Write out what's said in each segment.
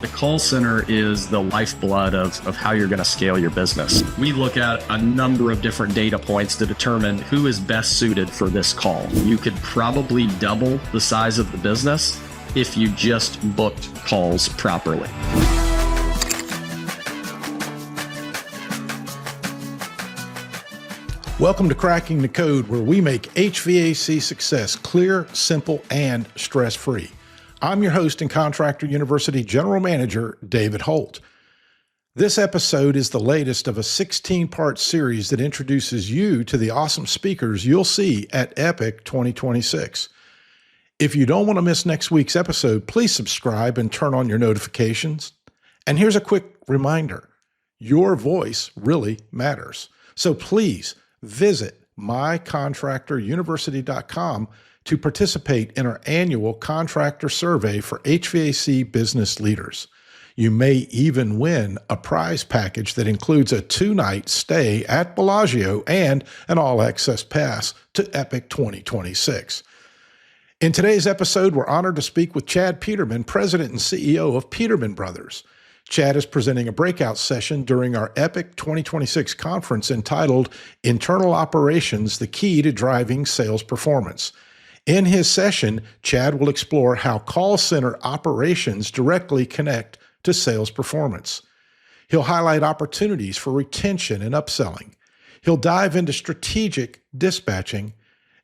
The call center is the lifeblood of how you're going to scale your business. We look at a number of different data points to determine who is best suited for this call. You could probably double the size of the business if you just booked calls properly. Welcome to Cracking the Code, where we make HVAC success clear, simple, and stress-free. I'm your host and Contractor University General Manager, David Holt. This episode is the latest of a 16-part series that introduces you to the awesome speakers you'll see at Epic 2026. If you don't want to miss next week's episode, please subscribe and turn on your notifications. And here's a quick reminder, your voice really matters. So please visit mycontractoruniversity.com to participate in our annual contractor survey for HVAC business leaders. You may even win a prize package that includes a 2-night stay at Bellagio and an all-access pass to Epic 2026. In today's episode, we're honored to speak with Chad Petermen, President and CEO of Peterman Brothers. Chad is presenting a breakout session during our Epic 2026 conference entitled Internal Operations, the Key to Driving Sales Performance. In his session, Chad will explore how call center operations directly connect to sales performance. He'll highlight opportunities for retention and upselling. He'll dive into strategic dispatching,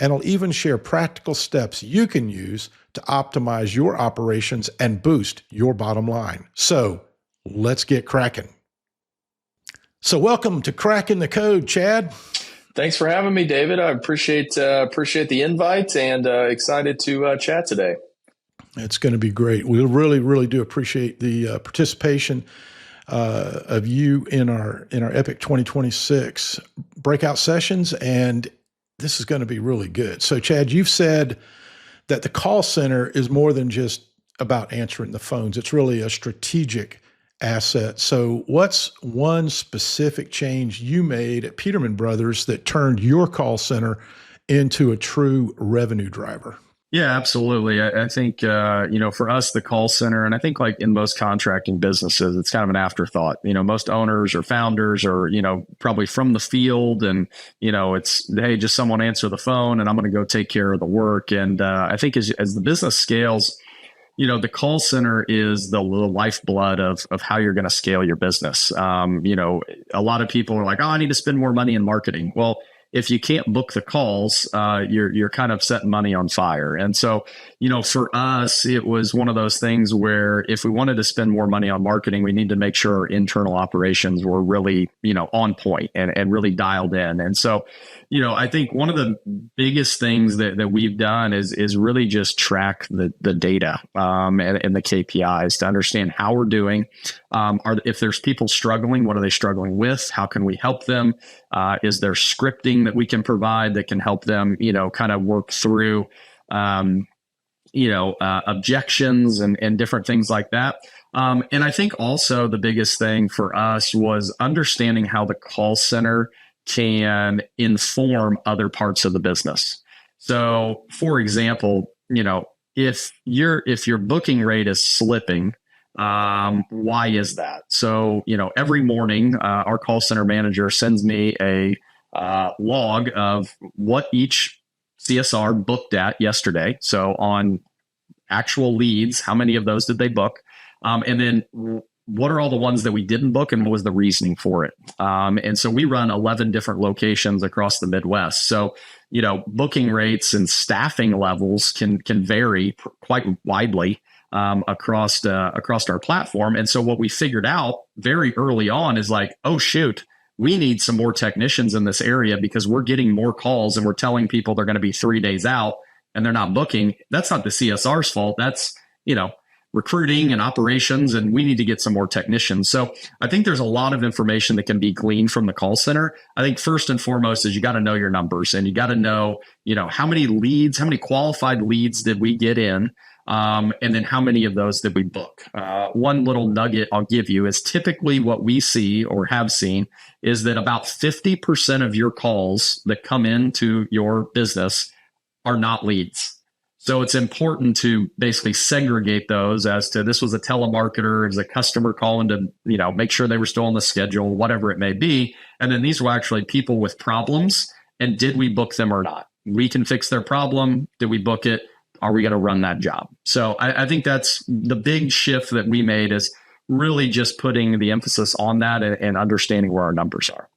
and he'll even share practical steps you can use to optimize your operations and boost your bottom line. So let's get cracking. So welcome to Cracking the Code, Chad. Thanks for having me, David. I appreciate the invite and excited to chat today. It's going to be great. We really do appreciate the participation of you in our Epic 2026 breakout sessions, and this is going to be really good. So, Chad, you've said that the call center is more than just about answering the phones. It's really a strategic asset. So what's one specific change you made at Peterman Brothers that turned your call center into a true revenue driver? Yeah, absolutely. I think, for us, the call center, and I think like in most contracting businesses, it's kind of an afterthought. Most owners or founders are, probably from the field and, it's, hey, just someone answer the phone and I'm going to go take care of the work. And I think as the business scales, the call center is the lifeblood of how you're going to scale your business. A lot of people are like, oh, I need to spend more money in marketing. Well, if you can't book the calls, you're kind of setting money on fire. And so, for us, it was one of those things where if we wanted to spend more money on marketing, we need to make sure our internal operations were really, on point and really dialed in. And so, I think one of the biggest things that we've done is really just track the data and the KPIs to understand how we're doing. If there's people struggling, what are they struggling with? How can we help them? Is there scripting that we can provide that can help them, kind of work through, objections and different things like that. And I think also the biggest thing for us was understanding how the call center can inform other parts of the business. So, for example, if your booking rate is slipping, why is that? So, every morning, our call center manager sends me a log of what each CSR booked at yesterday. So on actual leads, how many of those did they book? And then what are all the ones that we didn't book and what was the reasoning for it? And so we run 11 different locations across the Midwest. So, booking rates and staffing levels can vary quite widely across our platform. And so what we figured out very early on is like, oh, shoot, we need some more technicians in this area because we're getting more calls and we're telling people they're going to be 3 days out and they're not booking. That's not the CSR's fault. That's, recruiting and operations, and we need to get some more technicians. So I think there's a lot of information that can be gleaned from the call center. I think first and foremost is you got to know your numbers and you got to know, how many leads, how many qualified leads did we get in? And then how many of those did we book? One little nugget I'll give you is typically what we see or have seen is that about 50% of your calls that come into your business are not leads. So it's important to basically segregate those as to this was a telemarketer, it was a customer calling to, make sure they were still on the schedule, whatever it may be. And then these were actually people with problems. And did we book them or not? We can fix their problem. Did we book it? Are we going to run that job? So I think that's the big shift that we made, is really just putting the emphasis on that and understanding where our numbers are.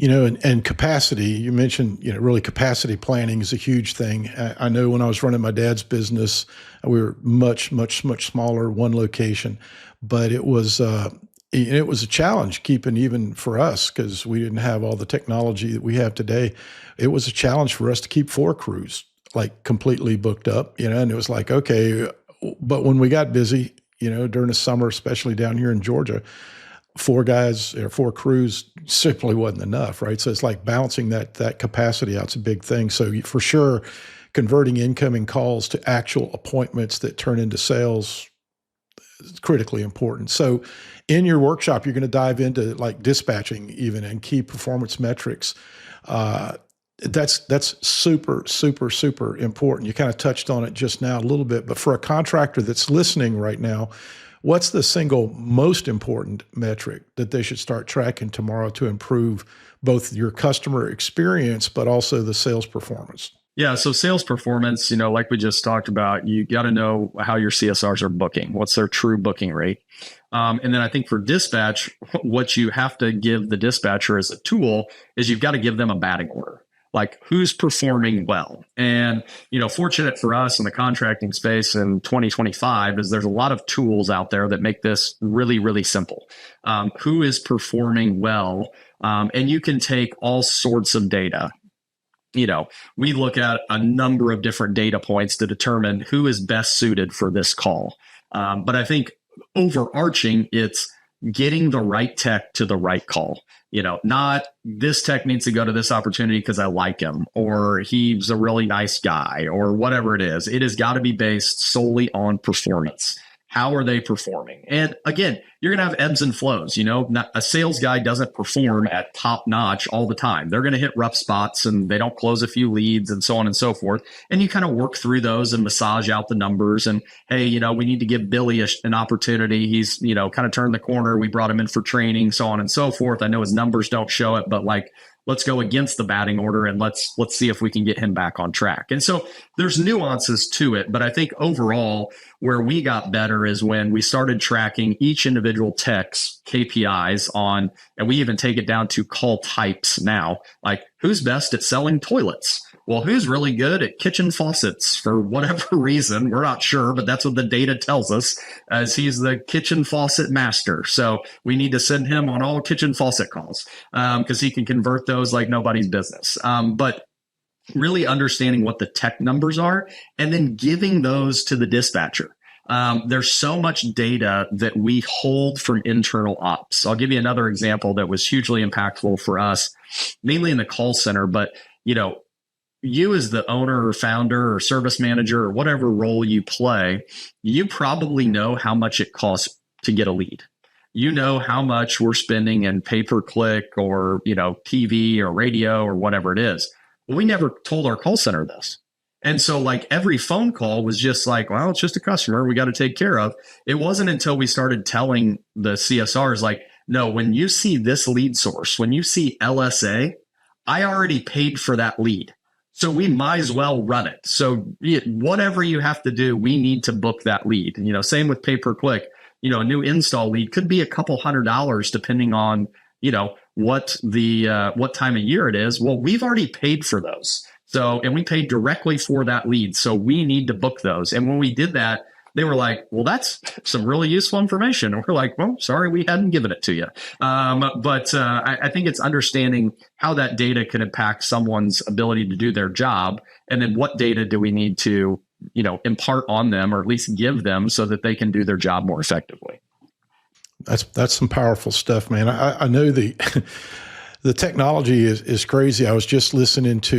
And capacity, you mentioned, really capacity planning is a huge thing. I know when I was running my dad's business, we were much, much, much smaller, one location, but it was a challenge keeping, even for us, because we didn't have all the technology that we have today. It was a challenge for us to keep 4 crews like completely booked up, and it was like, okay, but when we got busy, during the summer, especially down here in Georgia, 4 guys or 4 crews simply wasn't enough, right? So it's like balancing that capacity out. It's a big thing. So for sure, converting incoming calls to actual appointments that turn into sales is critically important. So in your workshop, you're going to dive into like dispatching even and key performance metrics. That's super, super, super important. You kind of touched on it just now a little bit, but for a contractor that's listening right now, what's the single most important metric that they should start tracking tomorrow to improve both your customer experience, but also the sales performance? Yeah. So sales performance, like we just talked about, you got to know how your CSRs are booking. What's their true booking rate? And then I think for dispatch, what you have to give the dispatcher as a tool is you've got to give them a batting order. Like, who's performing well? And, fortunate for us in the contracting space in 2025 is there's a lot of tools out there that make this really, really simple. Who is performing well? And you can take all sorts of data. We look at a number of different data points to determine who is best suited for this call. But I think overarching, it's getting the right tech to the right call. Not this tech needs to go to this opportunity because I like him, or he's a really nice guy, or whatever it is. It has got to be based solely on performance. How are they performing? And again, you're going to have ebbs and flows. A sales guy doesn't perform at top notch all the time. They're going to hit rough spots and they don't close a few leads and so on and so forth. And you kind of work through those and massage out the numbers. And hey, we need to give Billy an opportunity. He's, kind of turned the corner. We brought him in for training, so on and so forth. I know his numbers don't show it, but let's go against the batting order and let's see if we can get him back on track. And so there's nuances to it, but I think overall where we got better is when we started tracking each individual tech's KPIs on, and we even take it down to call types now, like who's best at selling toilets? Well, who's really good at kitchen faucets for whatever reason? We're not sure, but that's what the data tells us, as he's the kitchen faucet master. So we need to send him on all kitchen faucet calls because he can convert those like nobody's business. But really understanding what the tech numbers are and then giving those to the dispatcher. There's so much data that we hold from internal ops. I'll give you another example that was hugely impactful for us, mainly in the call center, but you as the owner or founder or service manager or whatever role you play, you probably know how much it costs to get a lead. You know how much we're spending in pay-per-click or, TV or radio or whatever it is. Well, we never told our call center this. And so every phone call was just well, it's just a customer we got to take care of. It wasn't until we started telling the CSRs, no, when you see this lead source, when you see LSA, I already paid for that lead. So we might as well run it. So whatever you have to do, we need to book that lead. Same with pay-per-click. A new install lead could be a couple $100 depending on, what time of year it is. Well, we've already paid for those. So, and we paid directly for that lead. So we need to book those. And when we did that, they were like, well, that's some really useful information. And we're like, well, sorry, we hadn't given it to you. But I think it's understanding how that data can impact someone's ability to do their job. And then what data do we need to, impart on them or at least give them so that they can do their job more effectively. That's some powerful stuff, man. I know the technology is crazy. I was just listening to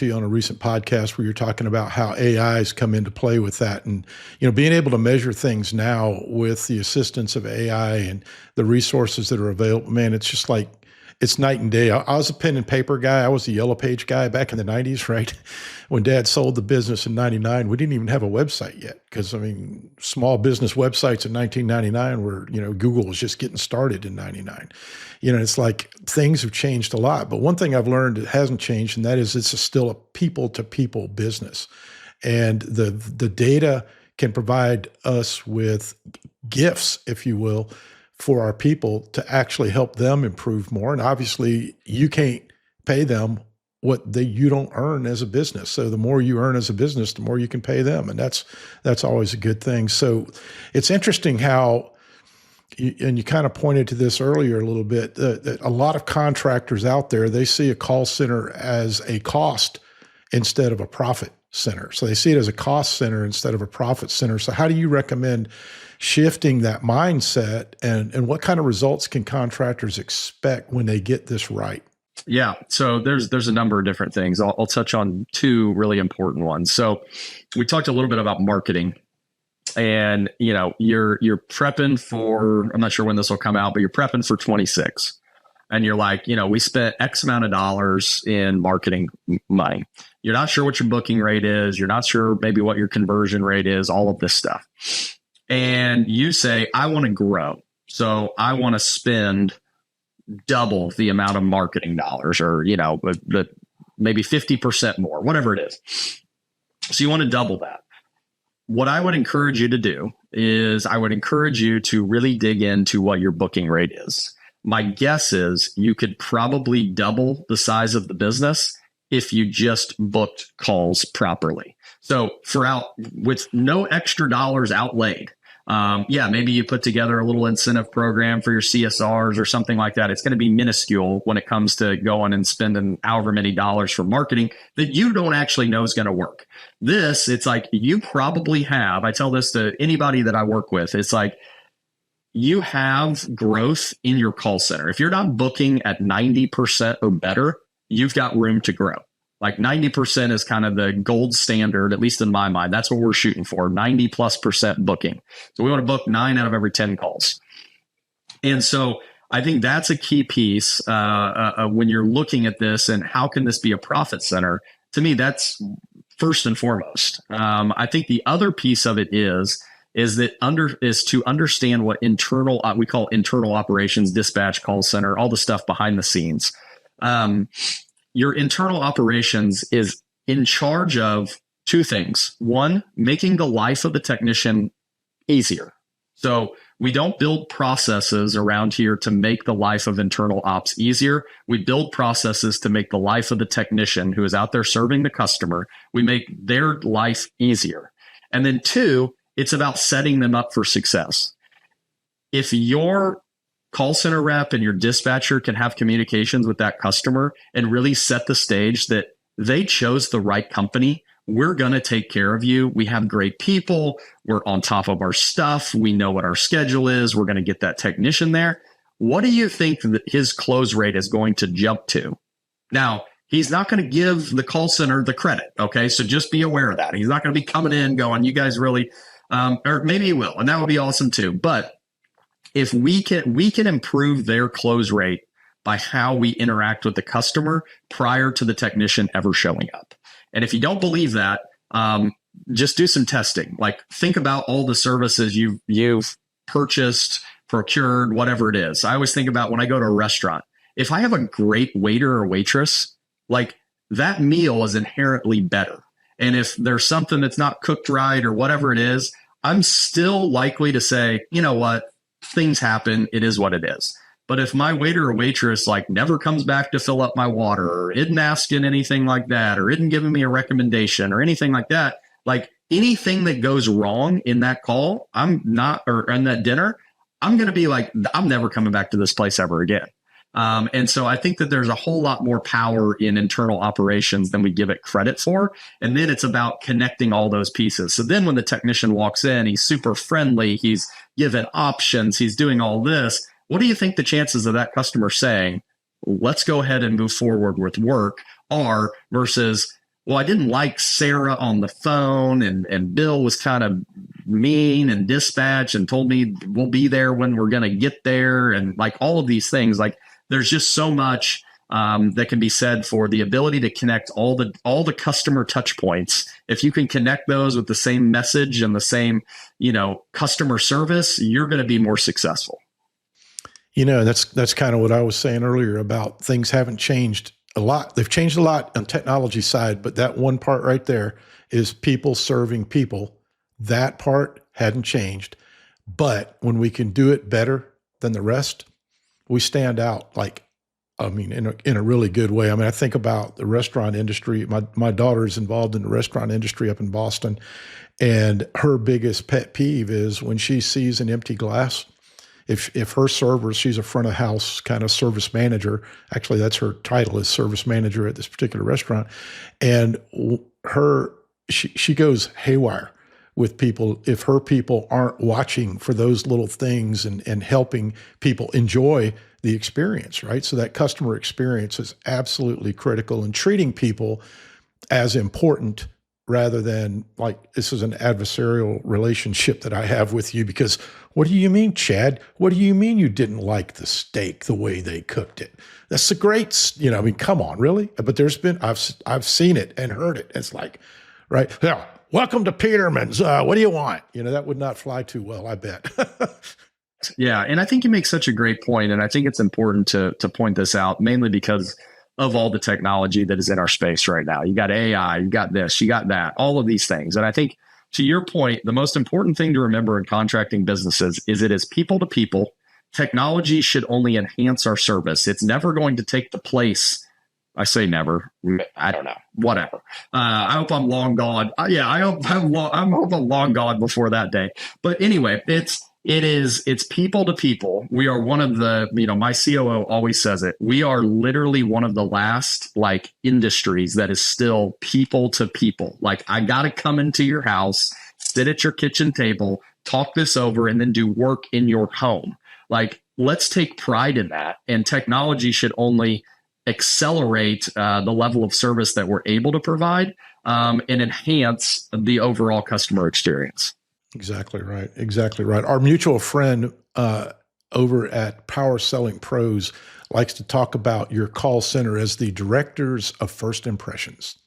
you on a recent podcast where you're talking about how AIs come into play with that, and being able to measure things now with the assistance of AI and the resources that are available. Man, it's just it's night and day. I was a pen and paper guy. I was a yellow page guy back in the 90s, right? When Dad sold the business in 99, we didn't even have a website yet. Because, I mean, small business websites in 1999 were, Google was just getting started in 99. It's like things have changed a lot. But one thing I've learned that hasn't changed, and that is it's still a people-to-people business. And the data can provide us with gifts, if you will, for our people to actually help them improve more. And obviously you can't pay them what you don't earn as a business. So the more you earn as a business, the more you can pay them. And that's always a good thing. So it's interesting how, and you kind of pointed to this earlier a little bit, that a lot of contractors out there, they see a call center as a cost instead of a profit center. So they see it as a cost center instead of a profit center. So how do you recommend shifting that mindset, and what kind of results can contractors expect when they get this right? Yeah. So there's a number of different things. I'll touch on two really important ones. So we talked a little bit about marketing, and you're prepping for, I'm not sure when this will come out, but you're prepping for 26. And you're like, we spent X amount of dollars in marketing money. You're not sure what your booking rate is. You're not sure maybe what your conversion rate is, all of this stuff. And you say, I want to grow. So I want to spend double the amount of marketing dollars, or, but maybe 50% more, whatever it is. So you want to double that. What I would encourage you to do is I would encourage you to really dig into what your booking rate is. My guess is you could probably double the size of the business if you just booked calls properly. So with no extra dollars outlaid, maybe you put together a little incentive program for your CSRs or something like that. It's going to be minuscule when it comes to going and spending however many dollars for marketing that you don't actually know is going to work. It's like you probably have, I tell this to anybody that I work with, it's like you have growth in your call center. If you're not booking at 90% or better, you've got room to grow. Like 90% is kind of the gold standard, at least in my mind. That's what we're shooting for, 90+% booking. So we want to book 9 out of every 10 calls. And so I think that's a key piece when you're looking at this and how can this be a profit center? To me, that's first and foremost. I think the other piece of it is to understand what we call internal operations, dispatch, call center, all the stuff behind the scenes. Your internal operations is in charge of two things. One, making the life of the technician easier. So we don't build processes around here to make the life of internal ops easier. We build processes to make the life of the technician who is out there serving the customer, we make their life easier. And then two, it's about setting them up for success. If your call center rep and your dispatcher can have communications with that customer and really set the stage that they chose the right company, we're going to take care of you. We have great people. We're on top of our stuff. We know what our schedule is. We're going to get that technician there. What do you think that his close rate is going to jump to? Now, he's not going to give the call center the credit. Okay. So just be aware of that. He's not going to be coming in going, you guys really, or maybe he will. And that would be awesome too. But if we can improve their close rate by how we interact with the customer prior to the technician ever showing up. And if you don't believe that, just do some testing. Like think about all the services you've purchased, procured, whatever it is. I always think about when I go to a restaurant, if I have a great waiter or waitress, like that meal is inherently better. And if there's something that's not cooked right or whatever it is, I'm still likely to say, you know what? Things happen. It is what it is. But if my waiter or waitress like never comes back to fill up my water or isn't asking anything like that or isn't giving me a recommendation or anything like that, like anything that goes wrong in that call, in that dinner, I'm going to be like, I'm never coming back to this place ever again. And so I think that there's a whole lot more power in internal operations than we give it credit for. And then it's about connecting all those pieces. So then when the technician walks in, he's super friendly, he's given options, he's doing all this. What do you think the chances of that customer saying, let's go ahead and move forward with work are versus, well, I didn't like Sarah on the phone and Bill was kind of mean and dispatch and told me we'll be there when we're going to get there. And like all of these things, like there's just so much that can be said for the ability to connect all the customer touch points. If you can connect those with the same message and the same, customer service, you're going to be more successful. That's kind of what I was saying earlier about things haven't changed a lot. They've changed a lot on technology side, but that one part right there is people serving people. That part hadn't changed. But when we can do it better than the rest, we stand out in a really good way. I mean, I think about the restaurant industry. My daughter is involved in the restaurant industry up in Boston, and her biggest pet peeve is when she sees an empty glass. If her server, she's a front of house kind of service manager. Actually, that's her title, is service manager at this particular restaurant. And she goes haywire with people if her people aren't watching for those little things and helping people enjoy the experience, right? So that customer experience is absolutely critical, and treating people as important rather than like, this is an adversarial relationship that I have with you because what do you mean, Chad? What do you mean you didn't like the steak the way they cooked it? That's a great, come on, really? But I've seen it and heard it. It's like, right? Yeah. Welcome to Peterman's. What do you want? That would not fly too well, I bet. Yeah. And I think you make such a great point. And I think it's important to point this out, mainly because of all the technology that is in our space right now. You got AI, you got this, you got that, all of these things. And I think, to your point, the most important thing to remember in contracting businesses is it is people to people. Technology should only enhance our service. It's never going to take the place. I say never. I don't know. Whatever. I hope I'm long gone. I hope I'm long gone before that day. But anyway, it's people to people. We are one of the, my COO always says it. We are literally one of the last industries that is still people to people. Like, I got to come into your house, sit at your kitchen table, talk this over, and then do work in your home. Like, let's take pride in that. And technology should only accelerate the level of service that we're able to provide and enhance the overall customer experience. Exactly right. Exactly right. Our mutual friend over at Power Selling Pros likes to talk about your call center as the directors of first impressions,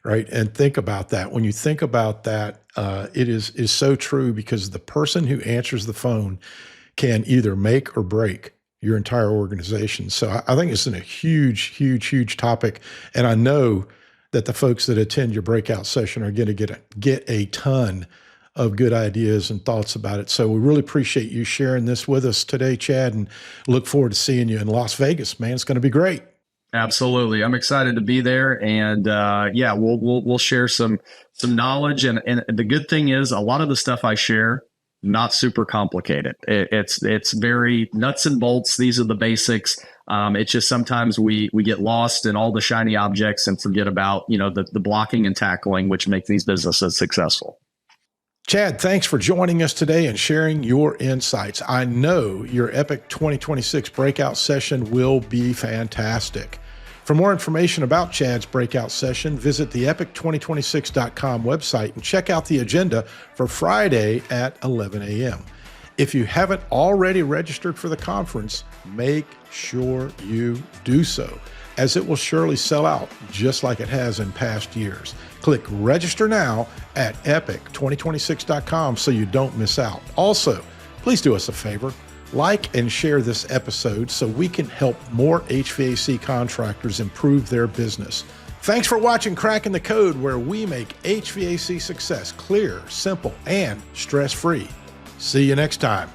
right? And think about that. When you think about that, it is so true, because the person who answers the phone can either make or break your entire organization. So I think it's a huge, huge, huge topic. And I know that the folks that attend your breakout session are going to get a ton of good ideas and thoughts about it. So we really appreciate you sharing this with us today, Chad, and look forward to seeing you in Las Vegas, man. It's going to be great. Absolutely. I'm excited to be there. And we'll share some knowledge. And the good thing is, a lot of the stuff I share, not super complicated. It's very nuts and bolts. These are the basics. It's just sometimes we get lost in all the shiny objects and forget about, the blocking and tackling, which make these businesses successful. Chad, thanks for joining us today and sharing your insights. I know your Epic 2026 breakout session will be fantastic. For more information about Chad's breakout session, visit the epic2026.com website and check out the agenda for Friday at 11 a.m. If you haven't already registered for the conference, make sure you do so, as it will surely sell out just like it has in past years. Click register now at epic2026.com so you don't miss out. Also, please do us a favor, like and share this episode so we can help more HVAC contractors improve their business. Thanks for watching Cracking the Code, where we make HVAC success clear, simple, and stress-free. See you next time.